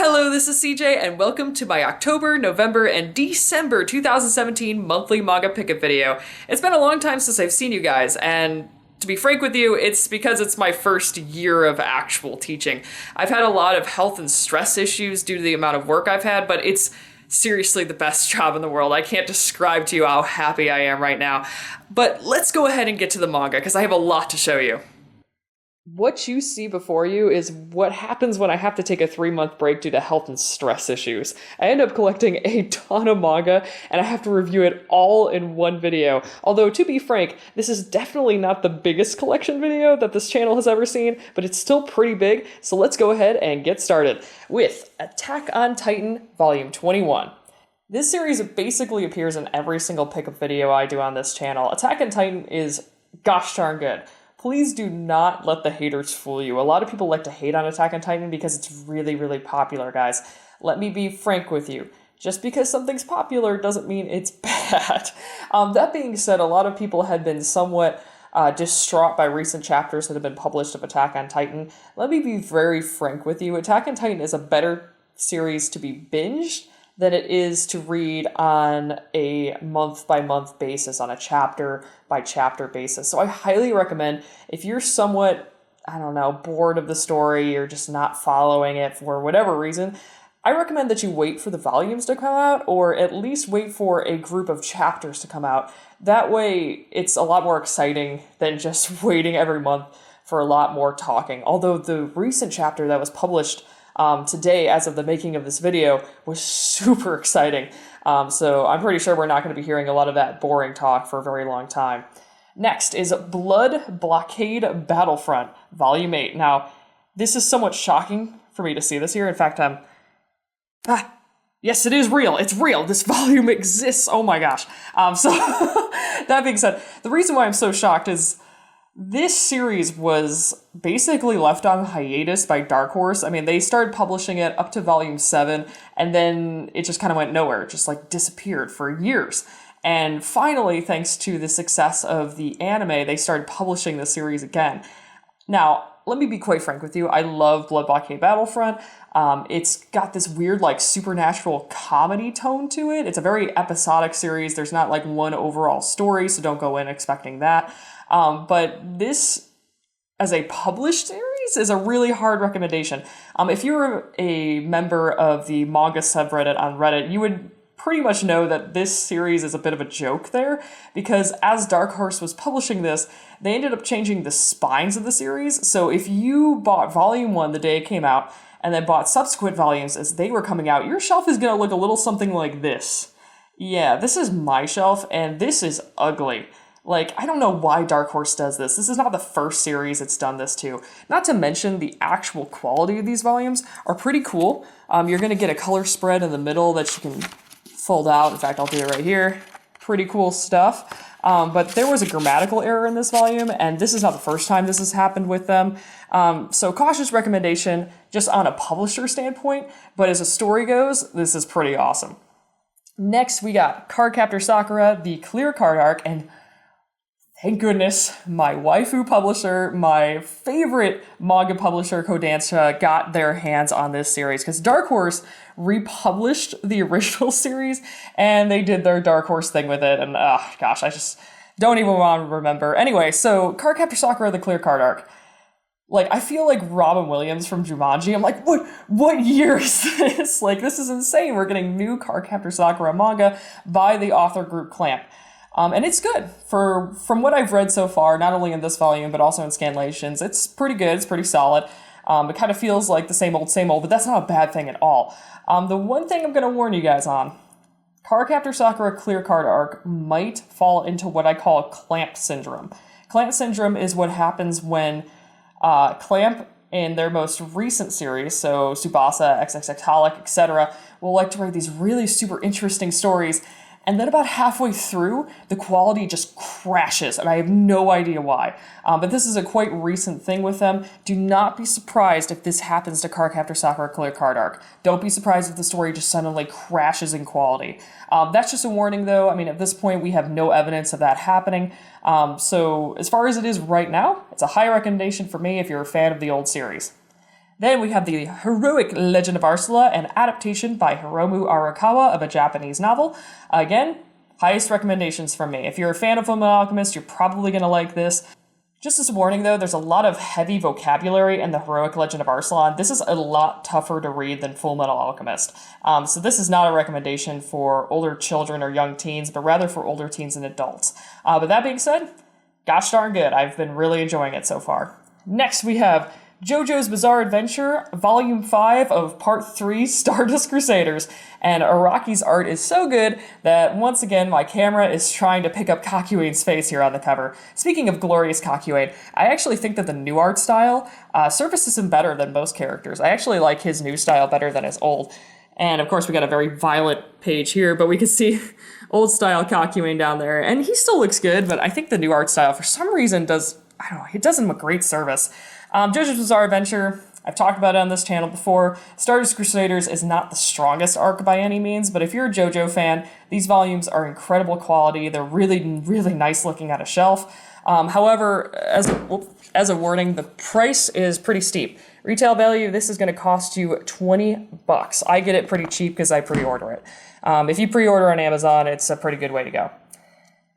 Hello, this is CJ, and welcome to my October, November, and December 2017 monthly manga pickup video. It's been a long time since I've seen you guys, and to be frank with you, it's because it's my first year of actual teaching. I've had a lot of health and stress issues due to the amount of work I've had, but it's seriously the best job in the world. I can't describe to you how happy I am right now. But let's go ahead and get to the manga, because I have a lot to show you. What you see before you is what happens when I have to take a 3-month break due to health and stress issues. I end up collecting a ton of manga, and I have to review it all in one video. Although, to be frank, this is definitely not the biggest collection video that this channel has ever seen, but it's still pretty big, so let's go ahead and get started with Attack on Titan Volume 21. This series basically appears in every single pickup video I do on this channel. Attack on Titan is gosh darn good. Please do not let the haters fool you. A lot of people like to hate on Attack on Titan because it's really, really popular, guys. Let me be frank with you. Just because something's popular doesn't mean it's bad. That being said, a lot of people had been somewhat distraught by recent chapters that have been published of Attack on Titan. Let me be very frank with you. Attack on Titan is a better series to be binged than it is to read on a month-by-month basis, on a chapter-by-chapter basis. So I highly recommend, if you're somewhat, bored of the story or just not following it for whatever reason, I recommend that you wait for the volumes to come out, or at least wait for a group of chapters to come out. That way, it's a lot more exciting than just waiting every month for a lot more talking. Although the recent chapter that was published today, as of the making of this video, was super exciting. So I'm pretty sure we're not going to be hearing a lot of that boring talk for a very long time. Next is Blood Blockade Battlefront, Volume 8. Now, this is somewhat shocking for me to see this here. In fact, yes, it is real. It's real. This volume exists. Oh my gosh. So that being said, the reason why I'm so shocked is this series was basically left on hiatus by Dark Horse. I mean, they started publishing it up to Volume 7, and then it just kind of went nowhere. It just disappeared for years. And finally, thanks to the success of the anime, they started publishing the series again. Now, let me be quite frank with you. I love Blood Blockade Battlefront. It's got this weird, supernatural comedy tone to it. It's a very episodic series. There's not, one overall story, so don't go in expecting that. But this, as a published series, is a really hard recommendation. If you're a member of the Manga subreddit on Reddit, you would pretty much know that this series is a bit of a joke there, because as Dark Horse was publishing this, they ended up changing the spines of the series. So if you bought Volume 1 the day it came out, and then bought subsequent volumes as they were coming out, your shelf is going to look a little something like this. Yeah, this is my shelf, and this is ugly. I don't know why Dark Horse does this. This is not the first series it's done this to. Not to mention, the actual quality of these volumes are pretty cool. You're going to get a color spread in the middle that you can fold out. In fact, I'll do it right here. Pretty cool stuff. But there was a grammatical error in this volume, and this is not the first time this has happened with them. So cautious recommendation just on a publisher standpoint, but as a story goes, this is pretty awesome. Next, we got Cardcaptor Sakura, the Clear Card arc, and thank goodness, my waifu publisher, my favorite manga publisher, Kodansha, got their hands on this series, because Dark Horse republished the original series, and they did their Dark Horse thing with it, and gosh, I just don't even want to remember. Anyway, so Cardcaptor Sakura, the Clear Card arc. I feel like Robin Williams from Jumanji. I'm like, what year is this? This is insane. We're getting new Cardcaptor Sakura manga by the author group Clamp. And it's good. From what I've read so far, not only in this volume, but also in Scanlations, it's pretty good, it's pretty solid. It kind of feels like the same old, but that's not a bad thing at all. The one thing I'm going to warn you guys on, Cardcaptor Sakura Clear Card arc might fall into what I call Clamp Syndrome. Clamp Syndrome is what happens when Clamp, in their most recent series, so Tsubasa, XXX Holic, etc., will like to write these really super interesting stories, and then about halfway through, the quality just crashes, and I have no idea why. But this is a quite recent thing with them. Do not be surprised if this happens to Cardcaptor Sakura Clear Card arc. Don't be surprised if the story just suddenly crashes in quality. That's just a warning, though. I mean, at this point, we have no evidence of that happening. So as far as it is right now, it's a high recommendation for me if you're a fan of the old series. Then we have the Heroic Legend of Arslan, an adaptation by Hiromu Arakawa of a Japanese novel. Again, highest recommendations from me. If you're a fan of Fullmetal Alchemist, you're probably going to like this. Just as a warning though, there's a lot of heavy vocabulary in the Heroic Legend of Arslan. This is a lot tougher to read than Fullmetal Alchemist. So this is not a recommendation for older children or young teens, but rather for older teens and adults. But that being said, gosh darn good. I've been really enjoying it so far. Next we have JoJo's Bizarre Adventure, Volume 5 of Part 3, Stardust Crusaders. And Araki's art is so good that, once again, my camera is trying to pick up Kakuein's face here on the cover. Speaking of glorious Kakuen, I actually think that the new art style surfaces him better than most characters. I actually like his new style better than his old. And, of course, we got a very violent page here, but we can see old-style Kakuen down there. And he still looks good, but I think the new art style, for some reason, it does him a great service. JoJo's Bizarre Adventure, I've talked about it on this channel before. Stardust Crusaders is not the strongest arc by any means, but if you're a JoJo fan, these volumes are incredible quality. They're really, really nice looking at a shelf. However, as a warning, the price is pretty steep. Retail value, this is going to cost you $20. I get it pretty cheap because I pre-order it. If you pre-order on Amazon, it's a pretty good way to go.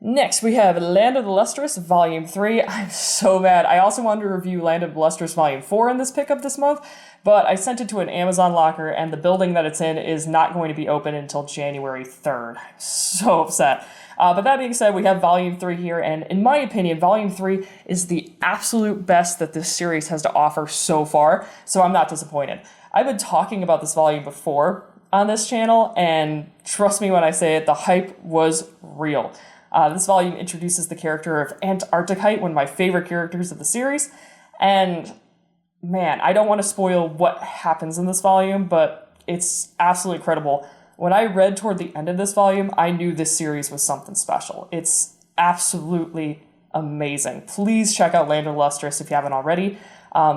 Next, we have Land of the Lustrous, Volume 3. I'm so mad. I also wanted to review Land of the Lustrous Volume 4 in this pickup this month, but I sent it to an Amazon locker, and the building that it's in is not going to be open until January 3rd. I'm so upset. But that being said, we have Volume 3 here, and in my opinion, Volume 3 is the absolute best that this series has to offer so far, so I'm not disappointed. I've been talking about this volume before on this channel, and trust me when I say it, the hype was real. This volume introduces the character of Antarcticite, one of my favorite characters of the series. And man, I don't want to spoil what happens in this volume, but it's absolutely incredible. When I read toward the end of this volume, I knew this series was something special. It's absolutely amazing. Please check out Land of Lustrous if you haven't already.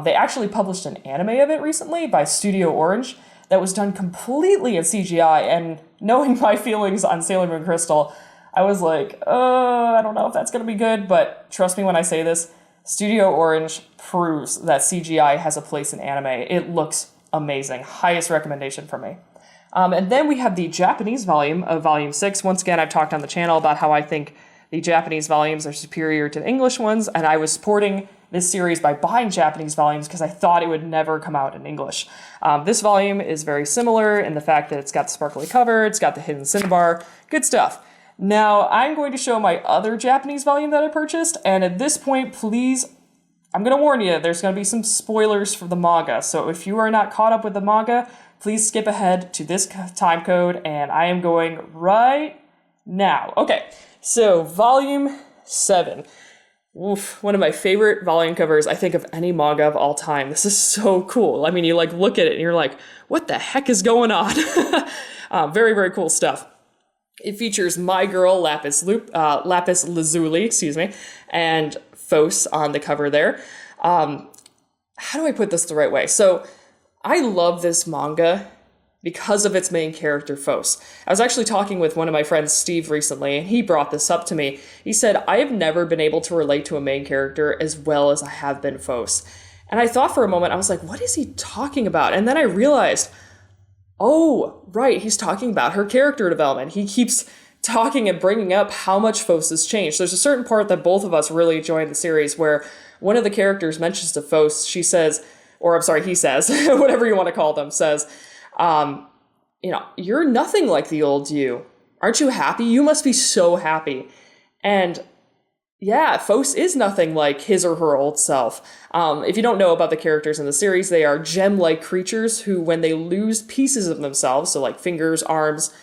They actually published an anime of it recently by Studio Orange that was done completely in CGI, and knowing my feelings on Sailor Moon Crystal, I was like, I don't know if that's going to be good, but trust me when I say this, Studio Orange proves that CGI has a place in anime. It looks amazing. Highest recommendation from me. And then we have the Japanese volume of Volume 6. Once again, I've talked on the channel about how I think the Japanese volumes are superior to the English ones, and I was supporting this series by buying Japanese volumes because I thought it would never come out in English. This volume is very similar in the fact that it's got the sparkly cover, it's got the hidden cinnabar, good stuff. Now, I'm going to show my other Japanese volume that I purchased, and at this point, please, I'm going to warn you, there's going to be some spoilers for the manga, so if you are not caught up with the manga, please skip ahead to this time code, and I am going right now. Okay, so Volume 7. Oof, one of my favorite volume covers, I think, of any manga of all time. This is so cool. I mean, you look at it and you're like, what the heck is going on? Very, very cool stuff. It features my girl, Lapis Lazuli, and Phos on the cover there. How do I put this the right way? So, I love this manga because of its main character, Phos. I was actually talking with one of my friends, Steve, recently, and he brought this up to me. He said, I have never been able to relate to a main character as well as I have been Phos. And I thought for a moment, I was like, what is he talking about? And then I realized, oh, right, he's talking about her character development. He keeps talking and bringing up how much Phos has changed. There's a certain part that both of us really enjoy in the series where one of the characters mentions to Phos, he says, whatever you want to call them, says, you're nothing like the old you. Aren't you happy? You must be so happy. And yeah, Phos is nothing like his or her old self. If you don't know about the characters in the series, they are gem-like creatures who, when they lose pieces of themselves, so like fingers, arms,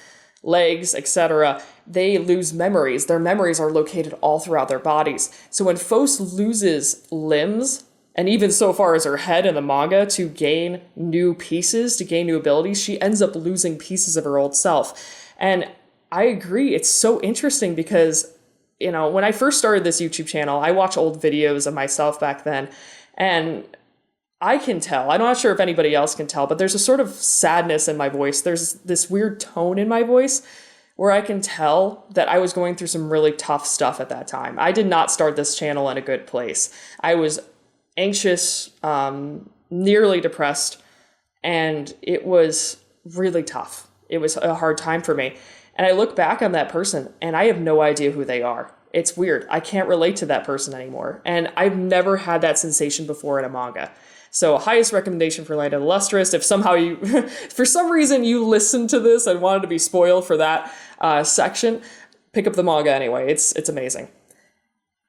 legs, etc., they lose memories. Their memories are located all throughout their bodies. So when Phos loses limbs, and even so far as her head in the manga, to gain new pieces, to gain new abilities, she ends up losing pieces of her old self. And I agree, it's so interesting because, when I first started this YouTube channel, I watched old videos of myself back then, and I can tell, I'm not sure if anybody else can tell, but there's a sort of sadness in my voice. There's this weird tone in my voice where I can tell that I was going through some really tough stuff at that time. I did not start this channel in a good place. I was anxious, nearly depressed, and it was really tough. It was a hard time for me. And I look back on that person, and I have no idea who they are. It's weird. I can't relate to that person anymore. And I've never had that sensation before in a manga. So highest recommendation for Land of the Lustrous. If somehow you, for some reason you listened to this and wanted to be spoiled for that section, pick up the manga anyway. It's amazing.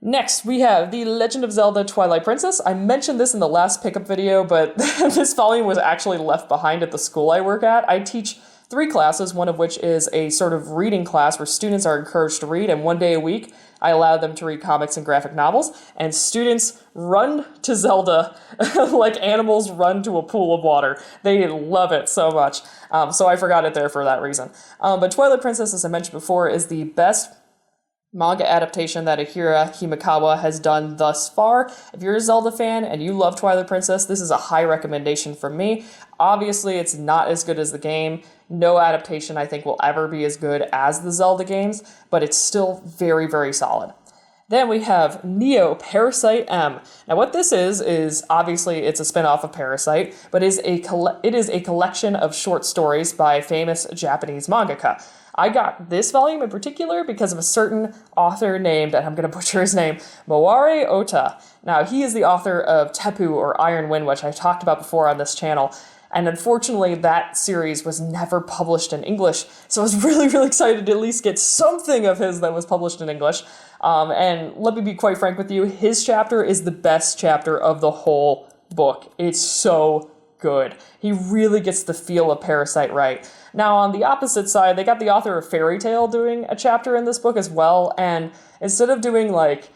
Next, we have The Legend of Zelda Twilight Princess. I mentioned this in the last pickup video, but this volume was actually left behind at the school I work at. I teach 3 classes, one of which is a sort of reading class where students are encouraged to read, and one day a week I allow them to read comics and graphic novels, and students run to Zelda like animals run to a pool of water. They love it so much. So I forgot it there for that reason. But Twilight Princess, as I mentioned before, is the best manga adaptation that Akira Himekawa has done thus far. If you're a Zelda fan and you love Twilight Princess, this is a high recommendation from me. Obviously, it's not as good as the game. No adaptation, I think, will ever be as good as the Zelda games, but it's still very, very solid. Then we have Neo Parasite M. Now what this is obviously it's a spin-off of Parasite, but it is a collection of short stories by famous Japanese mangaka. I got this volume in particular because of a certain author named, and I'm going to butcher his name, Maware Ota. Now, he is the author of Teppu or Iron Wind, which I talked about before on this channel. And unfortunately, that series was never published in English. So I was really, really excited to at least get something of his that was published in English. And let me be quite frank with you, his chapter is the best chapter of the whole book. It's so good. He really gets the feel of Parasite right. Now, on the opposite side, they got the author of Fairy Tail doing a chapter in this book as well, and instead of doing, like,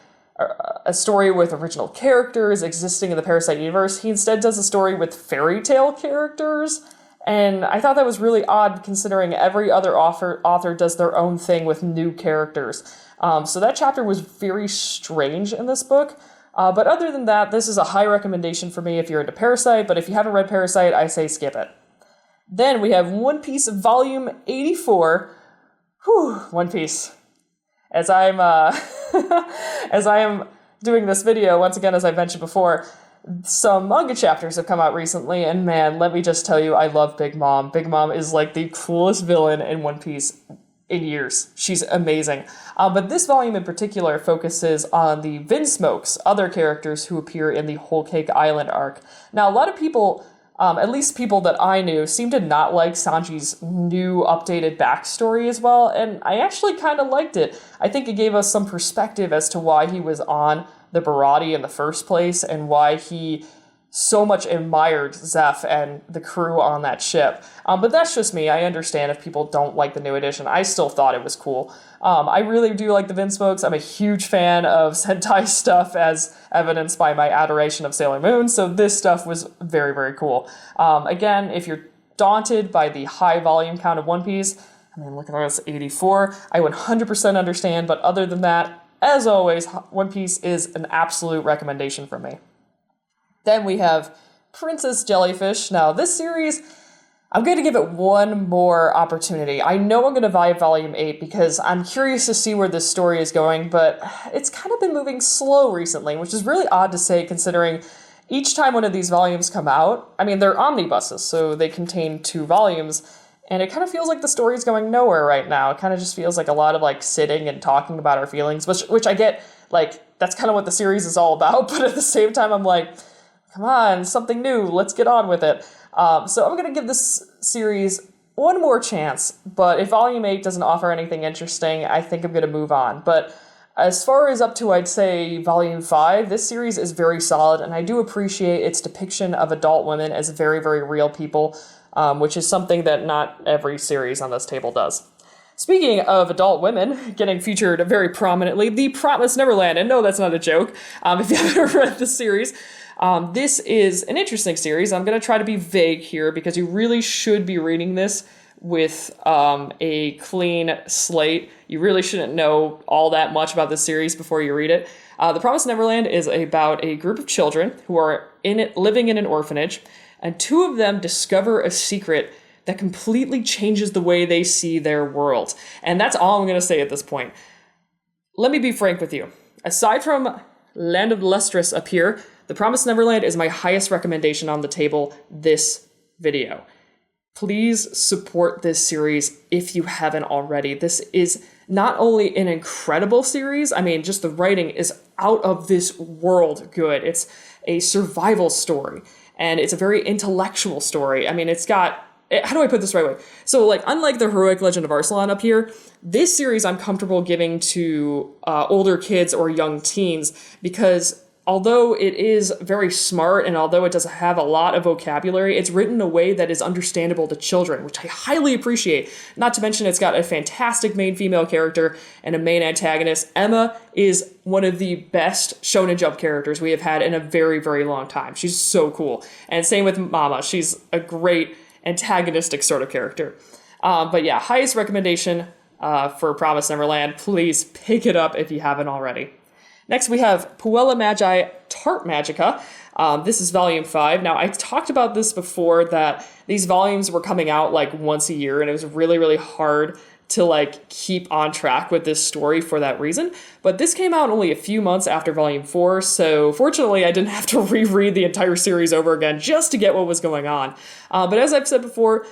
a story with original characters existing in the Parasite universe, he instead does a story with fairy tale characters, and I thought that was really odd considering every other author does their own thing with new characters. So that chapter was very strange in this book. But other than that, this is a high recommendation for me if you're into Parasite, but if you haven't read Parasite, I say skip it. Then we have One Piece Volume 84. Whew, One Piece. As I am doing this video, once again, as I mentioned before, some manga chapters have come out recently, and man, let me just tell you, I love Big Mom. Big Mom is like the coolest villain in One Piece in years. She's amazing. But this volume in particular focuses on the Vinsmokes, other characters who appear in the Whole Cake Island arc. Now, a lot of people, at least people that I knew, seem to not like Sanji's new updated backstory as well, and I actually kind of liked it. I think it gave us some perspective as to why he was on the Barati in the first place, and why he so much admired Zeph and the crew on that ship. But that's just me. I understand if people don't like the new edition. I still thought it was cool. I really do like the Vinsmokes. I'm a huge fan of Sentai stuff, as evidenced by my adoration of Sailor Moon, so this stuff was very, very cool. Again, if you're daunted by the high volume count of One Piece, I mean, look at this, 84, I 100% understand, but other than that, as always, One Piece is an absolute recommendation from me. Then we have Princess Jellyfish. Now, this series, I'm going to give it one more opportunity. I know I'm going to buy Volume 8 because I'm curious to see where this story is going, but it's kind of been moving slow recently, which is really odd to say considering each time one of these volumes come out, I mean, they're omnibuses, so they contain 2 volumes, and it kind of feels like the story is going nowhere right now. It kind of just feels like a lot of, like, sitting and talking about our feelings, which I get, like, that's kind of what the series is all about, but at the same time, I'm like, come on, something new, let's get on with it. So I'm going to give this series one more chance, but if Volume 8 doesn't offer anything interesting, I think I'm going to move on. But as far as up to, I'd say, Volume 5, this series is very solid, and I do appreciate its depiction of adult women as very, very real people, which is something that not every series on this table does. Speaking of adult women getting featured very prominently, The Promised Neverland, and no, that's not a joke, if you haven't read the series. This is an interesting series. I'm going to try to be vague here because you really should be reading this with a clean slate. You really shouldn't know all that much about this series before you read it. The Promised Neverland is about a group of children who are living in an orphanage, and 2 of them discover a secret that completely changes the way they see their world. And that's all I'm going to say at this point. Let me be frank with you. Aside from Land of the Lustrous up here, The Promised Neverland is my highest recommendation on the table this video. Please support this series if you haven't already. This is not only an incredible series, I mean, just the writing is out of this world good. It's a survival story, and it's a very intellectual story. I mean, it's got, how do I put this the right way? So, like, unlike the Heroic Legend of Arslan up here, this series I'm comfortable giving to older kids or young teens, because although it is very smart and although it doesn't have a lot of vocabulary, it's written in a way that is understandable to children, which I highly appreciate. Not to mention it's got a fantastic main female character and a main antagonist. Emma is one of the best Shonen Jump characters we have had in a very, very long time. She's so cool. And same with Mama. She's a great antagonistic sort of character. But yeah, highest recommendation for Promised Neverland. Please pick it up if you haven't already. Next, we have Puella Magi Tart Magica. This is volume 5. Now, I talked about this before, that these volumes were coming out like once a year, and it was really, really hard to like keep on track with this story for that reason. But this came out only a few months after volume 4, so fortunately I didn't have to reread the entire series over again just to get what was going on. But as I've said before,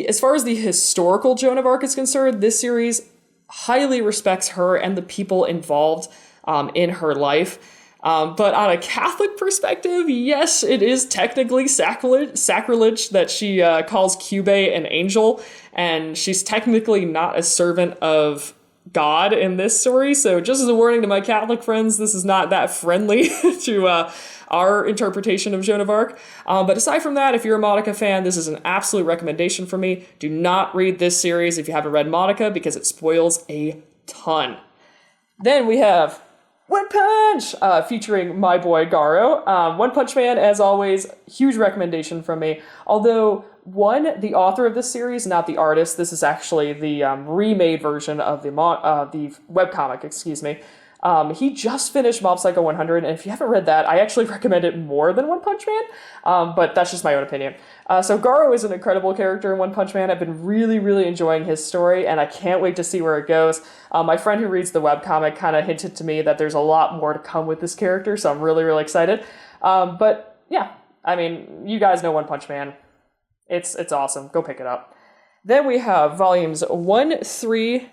as far as the historical Joan of Arc is concerned, this series highly respects her and the people involved in her life. But on a Catholic perspective, yes, it is technically sacrilege that she calls Kyubey an angel, and she's technically not a servant of God in this story. So just as a warning to my Catholic friends, this is not that friendly to our interpretation of Joan of Arc. But aside from that, if you're a Magica fan, this is an absolute recommendation for me. Do not read this series if you haven't read Magica, because it spoils a ton. Then we have One Punch, featuring my boy Garo. One Punch Man, as always, huge recommendation from me. Although, the author of this series, not the artist, this is actually the remade version of the webcomic, excuse me. He just finished Mob Psycho 100, and if you haven't read that, I actually recommend it more than One Punch Man, but that's just my own opinion. So Garo is an incredible character in One Punch Man. I've been really, really enjoying his story, and I can't wait to see where it goes. My friend who reads the webcomic kind of hinted to me that there's a lot more to come with this character, so I'm really, really excited. But yeah, I mean, you guys know One Punch Man. It's awesome. Go pick it up. Then we have volumes 2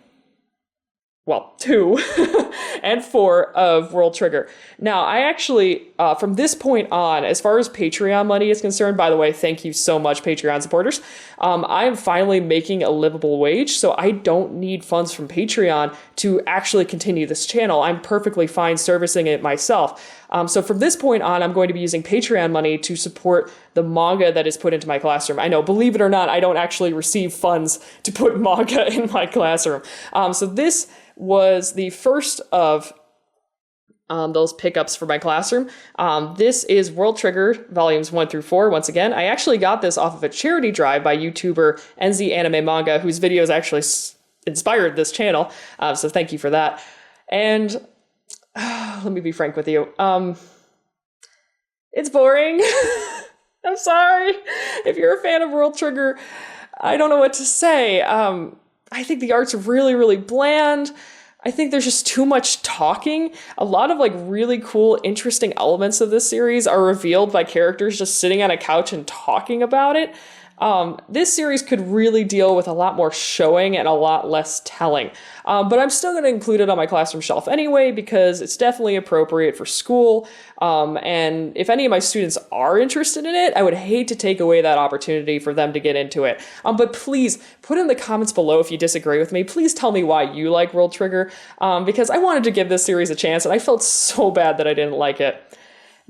and 4 of World Trigger. Now, I actually, from this point on, as far as Patreon money is concerned, by the way, thank you so much, Patreon supporters, I am finally making a livable wage, so I don't need funds from Patreon to actually continue this channel. I'm perfectly fine servicing it myself. So from this point on, I'm going to be using Patreon money to support the manga that is put into my classroom. I know, believe it or not, I don't actually receive funds to put manga in my classroom. So this was the first of those pickups for my classroom. This is World Trigger, volumes 1 through 4. Once again, I actually got this off of a charity drive by YouTuber NZ Anime Manga, whose videos actually inspired this channel. So thank you for that. And let me be frank with you. It's boring. I'm sorry. If you're a fan of World Trigger, I don't know what to say. I think the art's really, really bland. I think there's just too much talking. A lot of like really cool, interesting elements of this series are revealed by characters just sitting on a couch and talking about it. This series could really deal with a lot more showing and a lot less telling. But I'm still going to include it on my classroom shelf anyway, because it's definitely appropriate for school. And if any of my students are interested in it, I would hate to take away that opportunity for them to get into it. But please put in the comments below if you disagree with me. Please tell me why you like World Trigger, because I wanted to give this series a chance and I felt so bad that I didn't like it.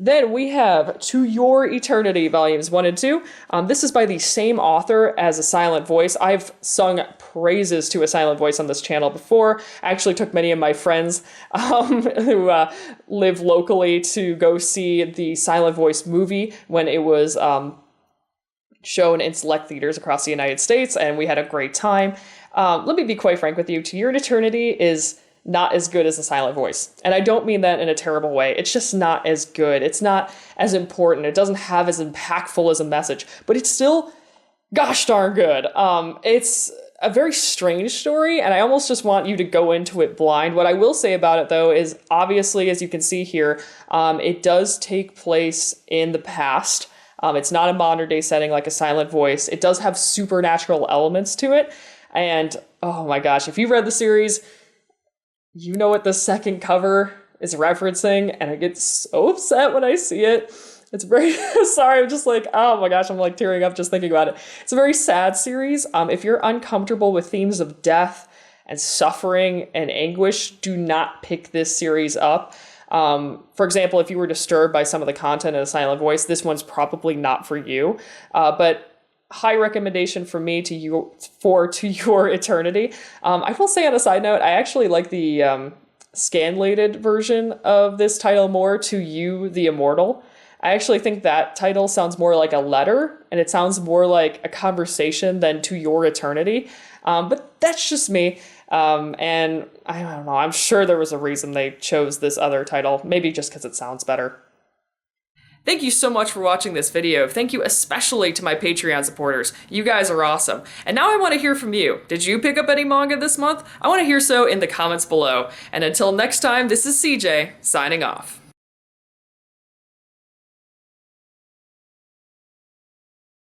Then we have To Your Eternity, volumes 1 and 2. This is by the same author as A Silent Voice. I've sung praises to A Silent Voice on this channel before. I actually took many of my friends who live locally to go see the Silent Voice movie when it was shown in select theaters across the United States, and we had a great time. Let me be quite frank with you. To Your Eternity is not as good as A Silent Voice. And I don't mean that in a terrible way. It's just not as good. It's not as important. It doesn't have as impactful as a message, but it's still gosh darn good. a very strange story, and I almost just want you to go into it blind. What I will say about it, though, is obviously, as you can see here, it does take place in the past. It's not a modern day setting like a Silent Voice. It does have supernatural elements to it. And oh my gosh, if you've read the series, you know what the second cover is referencing, and I get so upset when I see it. It's very, sorry, I'm just like, oh my gosh, I'm like tearing up just thinking about it. It's a very sad series. If you're uncomfortable with themes of death and suffering and anguish, do not pick this series up. For example, if you were disturbed by some of the content of the Silent Voice, this one's probably not for you. But high recommendation for me to you for To Your Eternity. I will say on a side note, I actually like the scanlated version of this title more, To You the Immortal. I actually think that title sounds more like a letter, and it sounds more like a conversation than To Your Eternity. But that's just me. And I don't know, I'm sure there was a reason they chose this other title, maybe just because it sounds better. Thank you so much for watching this video. Thank you especially to my Patreon supporters. You guys are awesome. And now I want to hear from you. Did you pick up any manga this month? I want to hear so in the comments below. And until next time, this is CJ, signing off.